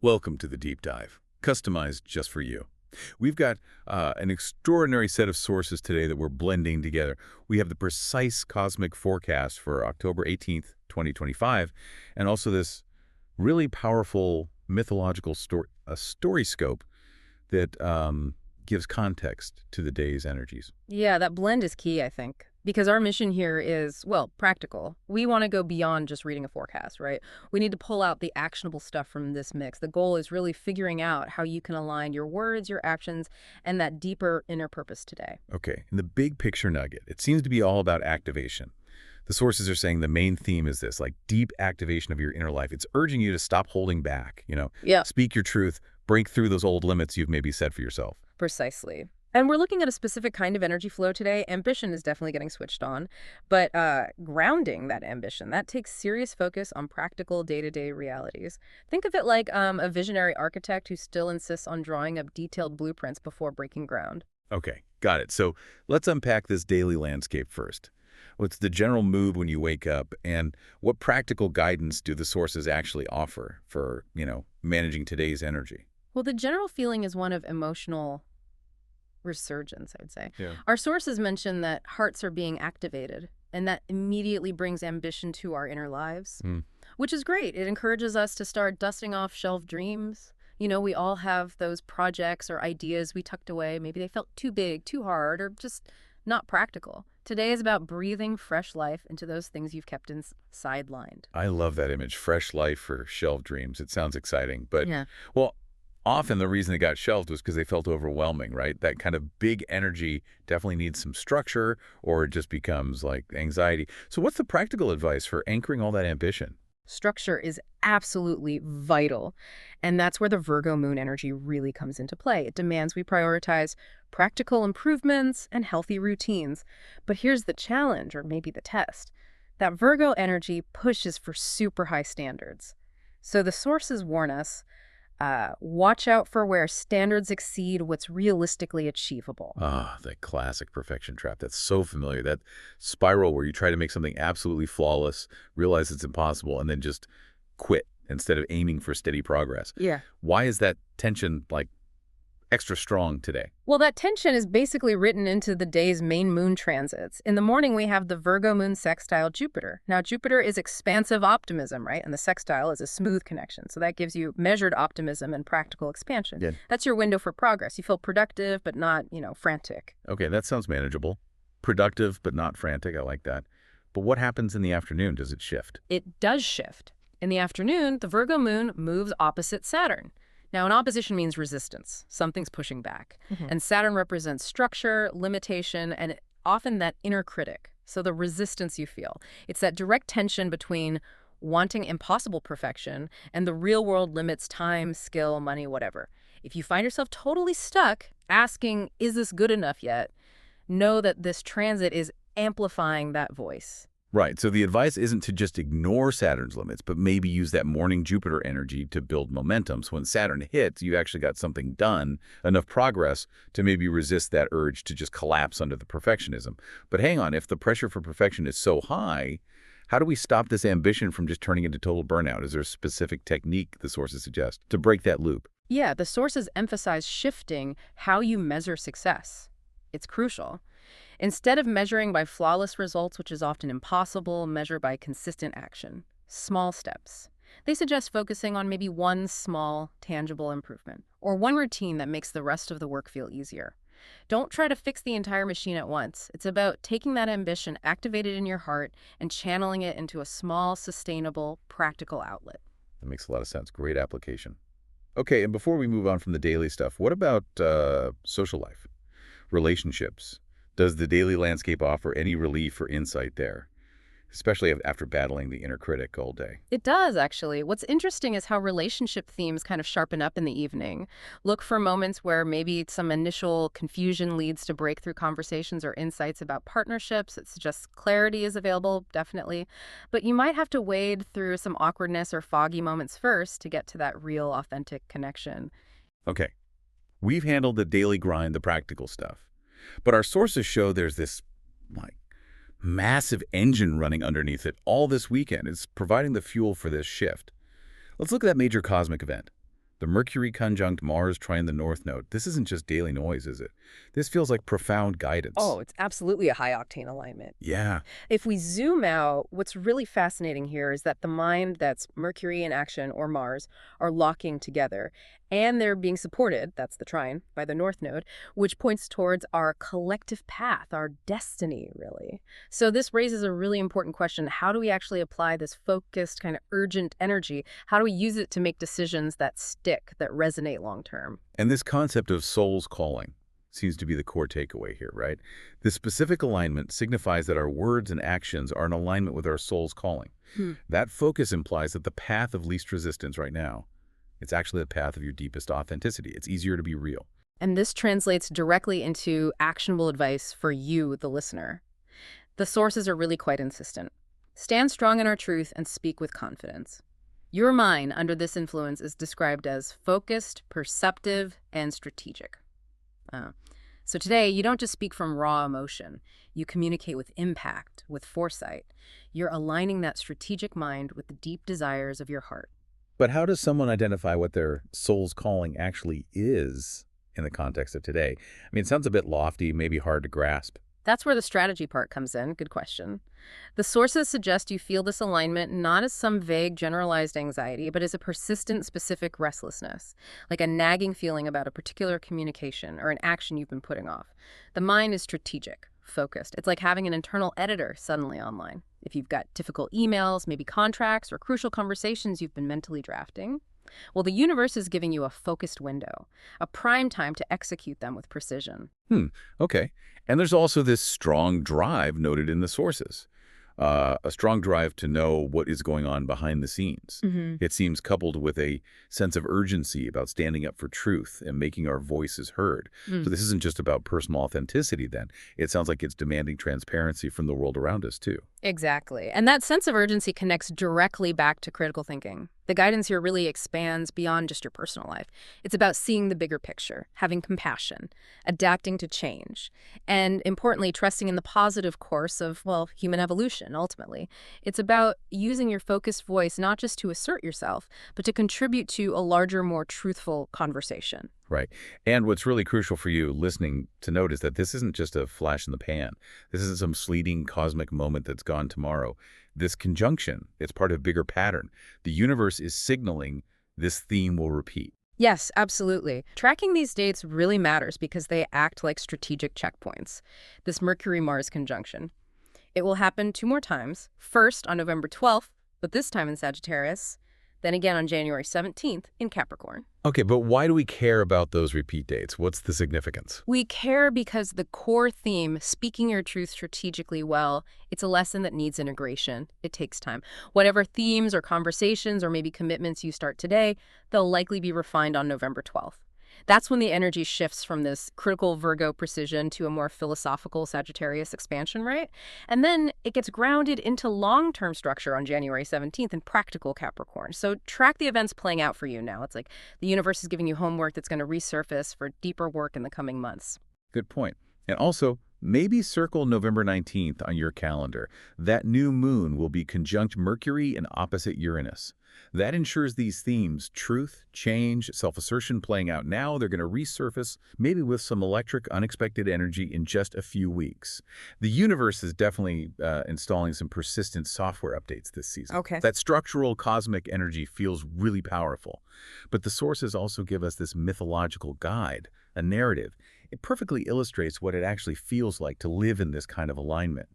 Welcome to the Deep Dive, customized just for you. We've got an extraordinary set of sources today that we're blending together. We have the precise cosmic forecast for October 18th, 2025, and also this really powerful mythological story scope that gives context to the day's energies. Yeah, that blend is key, I think, because our mission here is, well, practical. We want to go beyond just reading a forecast, right? We need to pull out the actionable stuff from this mix. The goal is really figuring out how you can align your words, your actions, and that deeper inner purpose today. Okay, in the big picture nugget, it seems to be all about activation. The sources are saying the main theme is this, like deep activation of your inner life. It's urging you to stop holding back, Yeah, speak your truth, break through those old limits you've maybe set for yourself. precisely. And we're looking at a specific kind of energy flow today. Ambition is definitely getting switched on, but grounding that ambition, that takes serious focus on practical day-to-day realities. Think of it like a visionary architect who still insists on drawing up detailed blueprints before breaking ground. Okay, got it. So let's unpack this daily landscape first. What's the general mood when you wake up, and what practical guidance do the sources actually offer for, managing today's energy? Well, the general feeling is one of emotional resurgence, I would say. Yeah. Our sources mention that hearts are being activated, and that immediately brings ambition to our inner lives, which is great. It encourages us to start dusting off shelved dreams. We all have those projects or ideas we tucked away. Maybe they felt too big, too hard, or just not practical. Today is about breathing fresh life into those things you've kept sidelined. I love that image, fresh life for shelved dreams. It sounds exciting, but, Yeah. well, often the reason they got shelved was because they felt overwhelming, right? That kind of big energy definitely needs some structure, or it just becomes like anxiety. So what's the practical advice for anchoring all that ambition? Structure is absolutely vital. And that's where the Virgo moon energy really comes into play. It demands we prioritize practical improvements and healthy routines. But here's the challenge, or maybe the test. That Virgo energy pushes for super high standards. So the sources warn us, watch out for where standards exceed what's realistically achievable. Ah, that classic perfection trap. That's so familiar. That spiral where you try to make something absolutely flawless, realize it's impossible, and then just quit instead of aiming for steady progress. Yeah. Why is that tension, like, extra strong today? Well, that tension is basically written into the day's main moon transits. In the morning, we have the Virgo moon sextile Jupiter. Now, Jupiter is expansive optimism, right? And the sextile is a smooth connection. So that gives you measured optimism and practical expansion. Yeah. That's your window for progress. You feel productive, but not, frantic. Okay, that sounds manageable. Productive, but not frantic. I like that. But what happens in the afternoon? Does it shift? It does shift. In the afternoon, the Virgo moon moves opposite Saturn. Now, an opposition means resistance. Something's pushing back. And Saturn represents structure, limitation, and often that inner critic. So the resistance you feel. It's that direct tension between wanting impossible perfection and the real world limits time, skill, money, whatever. If you find yourself totally stuck asking, is this good enough yet? Know that this transit is amplifying that voice. Right, so the advice isn't to just ignore Saturn's limits, but maybe use that morning Jupiter energy to build momentum. So when Saturn hits, you actually got something done, enough progress to maybe resist that urge to just collapse under the perfectionism. But hang on, if the pressure for perfection is so high, how do we stop this ambition from just turning into total burnout? Is there a specific technique the sources suggest to break that loop? Yeah, the sources emphasize shifting how you measure success. It's crucial. Instead of measuring by flawless results, which is often impossible, measure by consistent action, small steps. They suggest focusing on maybe one small, tangible improvement, or one routine that makes the rest of the work feel easier. Don't try to fix the entire machine at once. It's about taking that ambition activated in your heart and channeling it into a small, sustainable, practical outlet. That makes a lot of sense. Great application. Okay, and before we move on from the daily stuff, what about social life, relationships? Does the daily landscape offer any relief or insight there, especially after battling the inner critic all day? It does, actually. What's interesting is how relationship themes kind of sharpen up in the evening. Look for moments where maybe some initial confusion leads to breakthrough conversations or insights about partnerships. It suggests clarity is available, definitely. But you might have to wade through some awkwardness or foggy moments first to get to that real, authentic connection. Okay, we've handled the daily grind, the practical stuff. But our sources show there's this, like, massive engine running underneath it all this weekend. It's providing the fuel for this shift. Let's look at that major cosmic event, The Mercury conjunct Mars trine the North Node. This isn't just daily noise, is it? This feels like profound guidance. Oh, it's absolutely a high-octane alignment. Yeah. If we zoom out, what's really fascinating here is that the mind that's Mercury in action or Mars are locking together, and they're being supported, that's the trine, by the North Node, which points towards our collective path, our destiny, really. So this raises a really important question. How do we actually apply this focused, kind of urgent energy? How do we use it to make decisions that stick, that resonate long term? And this concept of soul's calling seems to be the core takeaway here, right? This specific alignment signifies that our words and actions are in alignment with our soul's calling. That focus implies that the path of least resistance right now, it's actually the path of your deepest authenticity. It's easier to be real. And this translates directly into actionable advice for you, the listener. The sources are really quite insistent. Stand strong in our truth and speak with confidence. Your mind under this influence is described as focused, perceptive, and strategic. So today, you don't just speak from raw emotion. You communicate with impact, with foresight. You're aligning that strategic mind with the deep desires of your heart. But how does someone identify what their soul's calling actually is in the context of today? I mean, it sounds a bit lofty, maybe hard to grasp. That's where the strategy part comes in. Good question. The sources suggest you feel this alignment not as some vague, generalized anxiety, but as a persistent, specific restlessness, like a nagging feeling about a particular communication or an action you've been putting off. The mind is strategic, focused. It's like having an internal editor suddenly online. If you've got difficult emails, maybe contracts, or crucial conversations you've been mentally drafting, well, the universe is giving you a focused window, a prime time to execute them with precision. Okay. And there's also this strong drive noted in the sources. A strong drive to know what is going on behind the scenes. It seems coupled with a sense of urgency about standing up for truth and making our voices heard. So this isn't just about personal authenticity then. It sounds like it's demanding transparency from the world around us too. Exactly. And that sense of urgency connects directly back to critical thinking. The guidance here really expands beyond just your personal life. It's about seeing the bigger picture, having compassion, adapting to change, and importantly, trusting in the positive course of, well, human evolution, ultimately. It's about using your focused voice not just to assert yourself, but to contribute to a larger, more truthful conversation. Right. And what's really crucial for you listening to note is that this isn't just a flash in the pan. This isn't some fleeting cosmic moment that's gone tomorrow. This conjunction, it's part of a bigger pattern. The universe is signaling this theme will repeat. Yes, absolutely. Tracking these dates really matters because they act like strategic checkpoints. This Mercury-Mars conjunction. It will happen 2 more times. First on November 12th, but this time in Sagittarius. Then again on January 17th in Capricorn. Okay, but why do we care about those repeat dates? What's the significance? We care because the core theme, speaking your truth strategically well, it's a lesson that needs integration. It takes time. Whatever themes or conversations or maybe commitments you start today, they'll likely be refined on November 12th. That's when the energy shifts from this critical Virgo precision to a more philosophical Sagittarius expansion, right? And then it gets grounded into long-term structure on January 17th in practical Capricorn. So track the events playing out for you now. It's like the universe is giving you homework that's going to resurface for deeper work in the coming months. Good point. And also, maybe circle November 19th on your calendar. That new moon will be conjunct Mercury and opposite Uranus. That ensures these themes, truth, change, self-assertion playing out now, they're going to resurface, maybe with some electric, unexpected energy in just a few weeks. The universe is definitely installing some persistent software updates this season. Okay. That structural cosmic energy feels really powerful. But the sources also give us this mythological guide, a narrative. It perfectly illustrates what it actually feels like to live in this kind of alignment.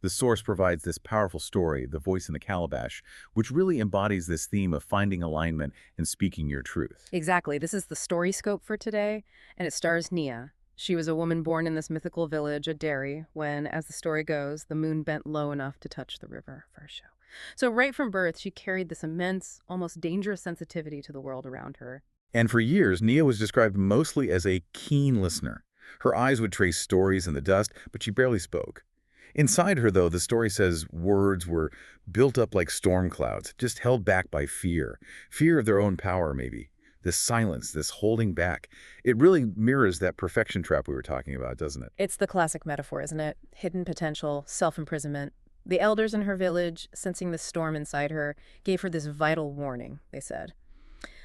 The source provides this powerful story, The Voice in the Calabash, which really embodies this theme of finding alignment and speaking your truth. Exactly. This is the TarotScope for today, and it stars Nia. She was a woman born in this mythical village, a dairy, when, as the story goes, the moon bent low enough to touch the river for a show. So right from birth, she carried this immense, almost dangerous sensitivity to the world around her. And for years, Nia was described mostly as a keen listener. Her eyes would trace stories in the dust, but she barely spoke. Inside her, though, the story says words were built up like storm clouds, just held back by fear. Fear of their own power, maybe. This silence, this holding back. It really mirrors that perfection trap we were talking about, doesn't it? It's the classic metaphor, isn't it? Hidden potential, self-imprisonment. The elders in her village, sensing the storm inside her, gave her this vital warning, they said.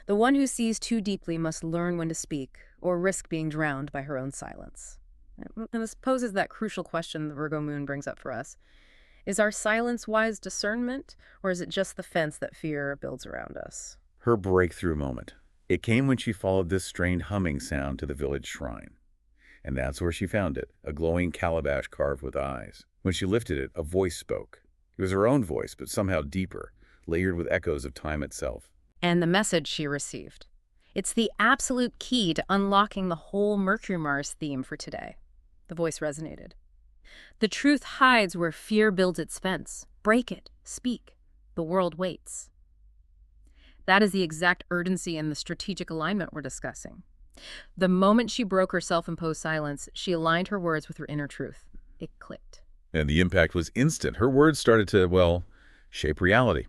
The one who sees too deeply must learn when to speak, or risk being drowned by her own silence. And this poses that crucial question the Virgo moon brings up for us. Is our silence wise discernment, or is it just the fence that fear builds around us? Her breakthrough moment. It came when she followed this strained humming sound to the village shrine. And that's where she found it, a glowing calabash carved with eyes. When she lifted it, a voice spoke. It was her own voice, but somehow deeper, layered with echoes of time itself. And the message she received. It's the absolute key to unlocking the whole Mercury-Mars theme for today. The voice resonated. The truth hides where fear builds its fence. Break it. Speak. The world waits. That is the exact urgency and the strategic alignment we're discussing. The moment she broke her self-imposed silence, she aligned her words with her inner truth. It clicked. And the impact was instant. Her words started to, well, shape reality.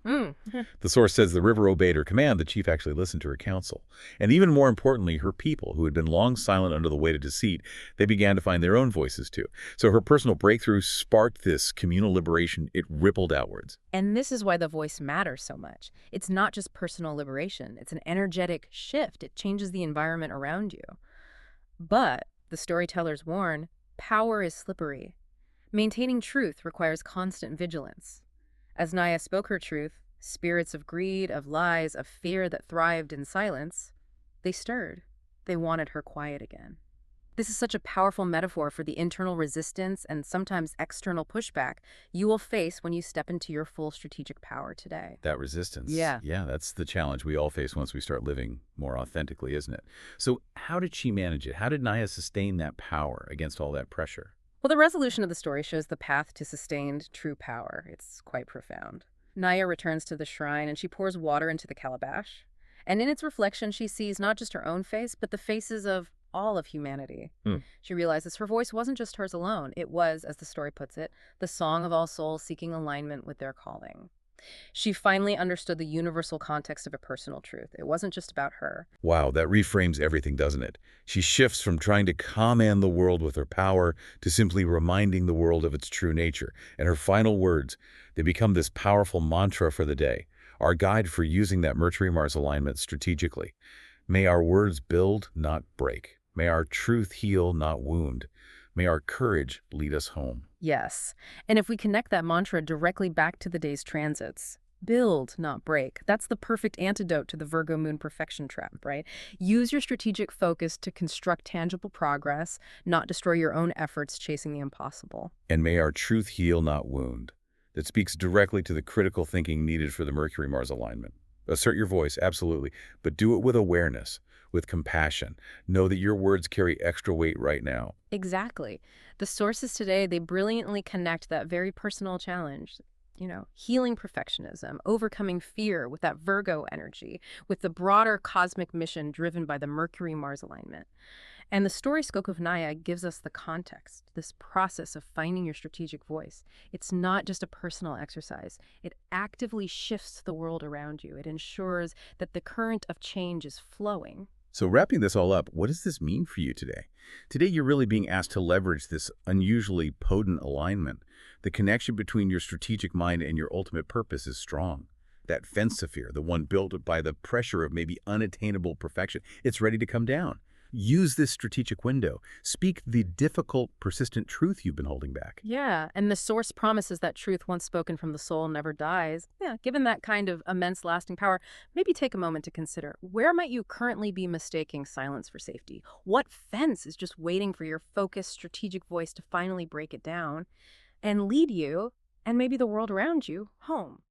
The source says the river obeyed her command. The chief actually listened to her counsel. And even more importantly, her people, who had been long silent under the weight of deceit, they began to find their own voices too. So her personal breakthrough sparked this communal liberation. It rippled outwards. And this is why the voice matters so much. It's not just personal liberation. It's an energetic shift. It changes the environment around you. But, the storytellers warn, power is slippery. Maintaining truth requires constant vigilance. As Naya spoke her truth, spirits of greed, of lies, of fear that thrived in silence, they stirred. They wanted her quiet again. This is such a powerful metaphor for the internal resistance and sometimes external pushback you will face when you step into your full strategic power today. That resistance. Yeah. Yeah, that's the challenge we all face once we start living more authentically, isn't it? So how did she manage it? How did Naya sustain that power against all that pressure? Well, the resolution of the story shows the path to sustained true power. It's quite profound. Naya returns to the shrine and she pours water into the calabash. And in its reflection, she sees not just her own face, but the faces of all of humanity. She realizes her voice wasn't just hers alone. It was, as the story puts it, the song of all souls seeking alignment with their calling. She finally understood the universal context of a personal truth. It wasn't just about her. Wow, that reframes everything, doesn't it? She shifts from trying to command the world with her power to simply reminding the world of its true nature. And her final words, they become this powerful mantra for the day, our guide for using that Mercury-Mars alignment strategically. May our words build, not break. May our truth heal, not wound. May our courage lead us home. Yes. And if we connect that mantra directly back to the day's transits, build, not break, that's the perfect antidote to the Virgo moon perfection trap, right? Use your strategic focus to construct tangible progress, not destroy your own efforts chasing the impossible. And may our truth heal, not wound. That speaks directly to the critical thinking needed for the Mercury-Mars alignment. Assert your voice, absolutely, but do it with awareness, with compassion. Know that your words carry extra weight right now. Exactly. The sources today, they brilliantly connect that very personal challenge, healing perfectionism, overcoming fear with that Virgo energy, with the broader cosmic mission driven by the Mercury-Mars alignment. And the TarotScope of Naya gives us the context, this process of finding your strategic voice. It's not just a personal exercise. It actively shifts the world around you. It ensures that the current of change is flowing. So wrapping this all up, what does this mean for you today? Today, you're really being asked to leverage this unusually potent alignment. The connection between your strategic mind and your ultimate purpose is strong. That fence of fear, the one built by the pressure of maybe unattainable perfection, it's ready to come down. Use this strategic window. Speak the difficult, persistent truth you've been holding back. Yeah, and the source promises that truth once spoken from the soul never dies. Yeah, given that kind of immense lasting power, maybe take a moment to consider, where might you currently be mistaking silence for safety? What fence is just waiting for your focused, strategic voice to finally break it down and lead you, and maybe the world around you, home?